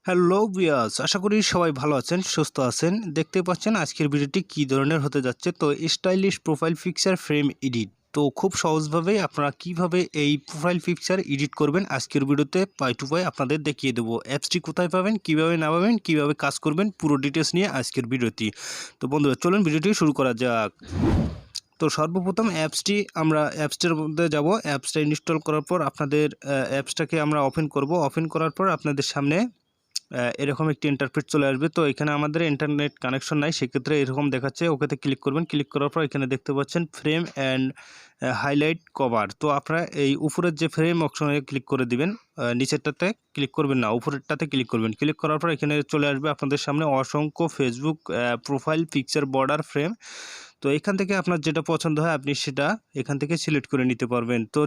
Hello viewers, আশা করি সবাই ভালো আছেন, সুস্থ আছেন। দেখতে পাচ্ছেন আজকের ভিডিওটি কী ধরনের হতে যাচ্ছে। তো stylish profile picture frame edit, তো খুব সহজভাবেই আপনারা কিভাবে এই প্রোফাইল পিকচার এডিট করবেন আজকের ভিডিওতে পাই টু পাই আপনাদের দেখিয়ে দেবো। অ্যাপসটি কোথায় পাবেন, কিভাবে না পাবেন, কীভাবে কাজ করবেন, পুরো ডিটেলস নিয়ে আজকের ভিডিওটি। তো বন্ধুরা চলুন ভিডিওটি শুরু করা যাক। তো সর্বপ্রথম আমরা অ্যাপসটার মধ্যে যাব। অ্যাপসটা ইনস্টল করার পর আপনাদের অ্যাপসটাকে আমরা ওপেন করব। ওপেন করার পর আপনাদের সামনে এরকম একটি ইন্টারফেস চলে আসবে। তো এখানে আমাদের ইন্টারনেট কানেকশন নাই, সেক্ষেত্রে এরকম দেখাচ্ছে। ওকেতে ক্লিক করবেন। ক্লিক করার পর এখানে দেখতে পাচ্ছেন ফ্রেম অ্যান্ড হাইলাইট কভার। তো আপনারা এই উপরের যে ফ্রেম অপশনে ক্লিক করে দিবেন, নিচেরটাতে ক্লিক করবেন না, উপরেরটাতে ক্লিক করবেন। ক্লিক করার পর এখানে চলে আসবে আপনাদের সামনে অসংখ্য Facebook profile picture border frame. তো এখান থেকে আপনার যেটা পছন্দ হয় আপনি সেটা এখান থেকে সিলেক্ট করে নিতে পারবেন। তো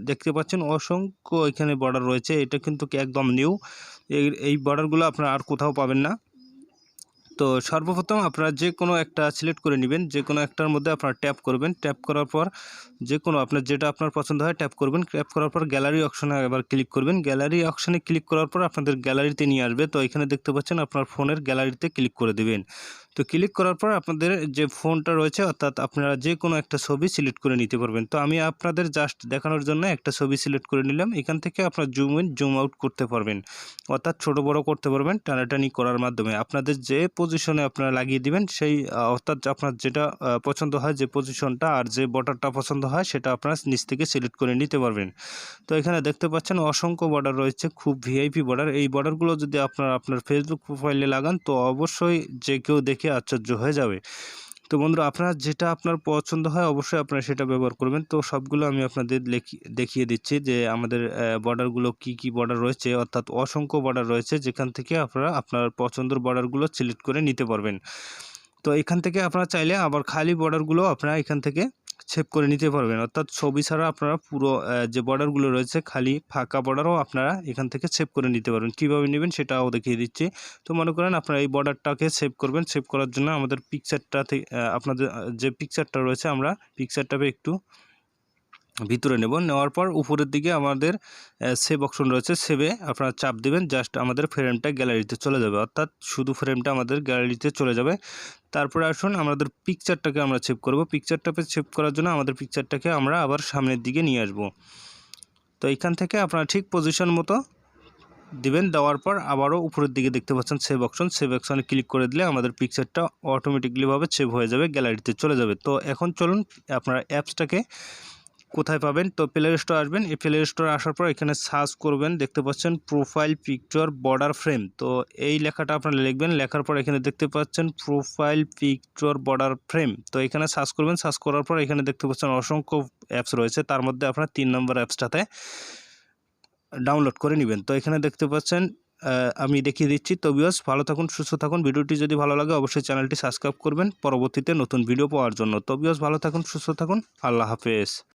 দেখতে পাচ্ছেন অসংখ্য এখানে বর্ডার রয়েছে, এটা কিন্তু একদম নিউ। এই বর্ডারগুলো আপনারা আর কোথাও পাবেন না। তো সর্বপ্রথম আপনারা যে কোনো একটা সিলেক্ট করে নেবেন, যে কোনো একটার মধ্যে আপনারা ট্যাপ করবেন। ট্যাপ করার পর যে কোনো আপনার যেটা আপনার পছন্দ হয় ট্যাপ করবেন। ট্যাপ করার পর গ্যালারি অপশনে আবার ক্লিক করবেন। গ্যালারি অপশনে ক্লিক করার পর আপনাদের গ্যালারিতে নিয়ে আসবে। তো এখানে দেখতে পাচ্ছেন আপনার ফোনের গ্যালারিতে ক্লিক করে দেবেন। তো ক্লিক করার পর আপনাদের যে ফোনটা রয়েছে অর্থাৎ আপনারা যে কোনো একটা ছবি সিলেক্ট করে নিতে পারবেন। তো আমি আপনাদের জাস্ট দেখানোর জন্য একটা ছবি সিলেক্ট করে নিলাম। এখান থেকে আপনারা জুম ইন জুম আউট করতে পারবেন, অর্থাৎ ছোট বড় করতে পারবেন টানাটানি করার মাধ্যমে। আপনাদের যে পজিশনে আপনারা লাগিয়ে দিবেন সেই অর্থাৎ আপনার যেটা পছন্দ হয়, যে পজিশনটা আর যে বর্ডারটা পছন্দ হয় সেটা আপনারা নিচ থেকে সিলেক্ট করে নিতে পারবেন। তো এখানে দেখতে পাচ্ছেন অসংখ্য বর্ডার রয়েছে, খুব ভিআইপি বর্ডার। এই বর্ডারগুলো যদি আপনার ফেসবুক প্রোফাইলে লাগান তো অবশ্যই যে কেউ দেখে আশ্চর্য হয়ে যাবে। তো বন্ধুরা আপনার যেটা আপনার পছন্দ হয় অবশ্যই আপনারা সেটা ব্যবহার করবেন। তো সবগুলো আমি আপনাদের দেখিয়ে দিচ্ছি যে আমাদের বর্ডারগুলো কি বর্ডার রয়েছে, অর্থাৎ অসংখ্য বর্ডার রয়েছে, যেখান থেকে আপনারা আপনার পছন্দের বর্ডারগুলো সিলেক্ট করে নিতে পারবেন। তো এখান থেকে আপনারা চাইলে আবার খালি বর্ডারগুলো আপনারা এখান থেকে সেভ করে নিতে পারবেন, অর্থাৎ ছবি ছাড়া আপনারা পুরো যে বর্ডারগুলো রয়েছে খালি ফাঁকা বর্ডারও আপনারা এখান থেকে সেভ করে নিতে পারবেন। কীভাবে নেবেন সেটাও দেখিয়ে দিচ্ছি। তো মনে করেন আপনারা এই বর্ডারটাকে সেভ করবেন। সেভ করার জন্য আমাদের পিকচারটা থেকে আপনাদের যে পিকচারটা রয়েছে আমরা পিকচারটাকে একটু ভিতরে নেওয়ার পর উপরের দিকে আমাদের সেভ অপশন রয়েছে, সেভে আপনারা চাপ দিবেন। জাস্ট আমাদের ফ্রেমটা গ্যালারিতে চলে যাবে, অর্থাৎ শুধু ফ্রেমটা আমাদের গ্যালারিতে চলে যাবে। তারপরে আসুন আমাদের পিকচারটাকে আমরা সেভ করব। পিকচারটাকে সেভ করার জন্য আমাদের পিকচারটাকে আমরা আবার সামনের দিকে নিয়ে আসব। তো এইখান থেকে আপনারা ঠিক পজিশন মতো দিবেন। দেওয়ার পর আবারও উপরের দিকে দেখতে পাচ্ছেন সেভ অপশন, সেভ অপশনে ক্লিক করে দিলে আমাদের পিকচারটা অটোমেটিকলিভাবে সেভ হয়ে যাবে, গ্যালারিতে চলে যাবে। তো এখন চলুন আপনারা অ্যাপসটাকে কোথায় পাবেন। তো প্লে স্টোর আসবেন। এই প্লে স্টোরে আসার পর এখানে সার্চ করবেন, দেখতে পাচ্ছেন প্রোফাইল পিকচার বর্ডার ফ্রেম। তো এই লেখাটা আপনারা লিখবেন। লেখার পর এখানে দেখতে পাচ্ছেন প্রোফাইল পিকচার বর্ডার ফ্রেম। তো এখানে সার্চ করবেন। সার্চ করার পর এখানে দেখতে পাচ্ছেন অসংখ্য অ্যাপস রয়েছে, তার মধ্যে আপনারা 3 নম্বর অ্যাপসটাতে ডাউনলোড করে নেবেন। তো এখানে দেখতে পাচ্ছেন আমি দেখিয়ে দিচ্ছি। তো ভিউয়ার্স ভালো থাকুন, সুস্থ থাকুন। ভিডিওটি যদি ভালো লাগে অবশ্যই চ্যানেলটি সাবস্ক্রাইব করবেন পরবর্তীতে নতুন ভিডিও পাওয়ার জন্য। তো ভিউয়ার্স ভালো থাকুন, সুস্থ থাকুন। আল্লাহ হাফেজ।